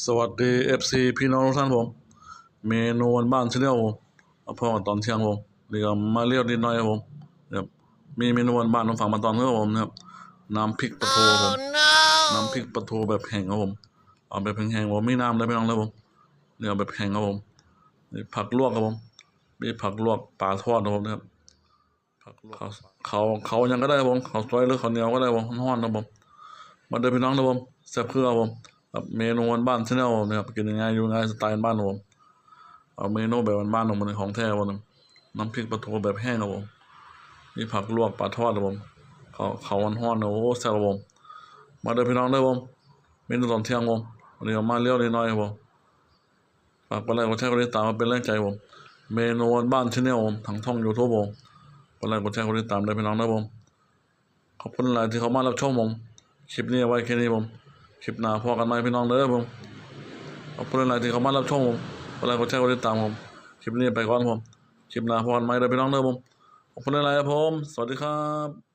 สวัสดีFC พี่น้องทุกท่านผมเมนูวันบ้านชาแนลผมเอาพ่อตอนเที่ยงผมเดี๋ยวมาเรียวนิดหน่อยครับผมครับมีเมนูวันบ้านของฝั่งมาตอนครับผมนะครับน้ำพริกปลาทูผมน้ำพริกปลาทูแบบแห้งครับผมเอาแบบแห้งๆผมไม่น้ำเลยพี่น้องเลยผมเดี๋ยวแบบแห้งครับผมนี่ผักลวกครับผมมีผักลวกปลาทอดครับผมนะครับผักลวกเขายังก็ได้ครับผมเขาซอยหรือเขาเหนียวก็ได้ผมร้อนๆครับผมมาเดินพี่น้องครับผมแซ่บคือครับผมครับเมนูวันบ้านชาแนลนะครับกินยังไงอยู่ไงสไตล์บ้านผมเอาเมนูแบบบ้านๆของมันของแท้วันนึงน้ำพริกปลาทูแบบแห้งครับผมมีผักลวกปลาทอดครับผมเขาร้อนๆนะโอ้แซ่บครับผมมาเดินพี่น้องได้ผมเมนูตอนเที่ยงผมวันนี้เอามาเลี้ยวนิดหน่อยครับผมฝากกดไลค์กดแชร์กดติดตามมาเป็นแรงใจผมเมนูวันบ้านชาแนลผมทางช่องยูทูบผมกดไลค์กดแชร์กดติดตามได้พี่น้องได้ผมขอบคุณหลายที่เขามารับชมผมคลิปนี้ไว้แค่นี้ผมคลิปหน้าพอกันไหมพี่น้องเด้อผมขอบคุณหลายที่เขามารับชมผมกดไลค์กดแชร์กดติดตามผมคลิปนี้ไปก่อนผมคลิปหน้าพอกันไหมเด้อพี่น้องเด้อผมขอบคุณหลายครับผมสวัสดีครับ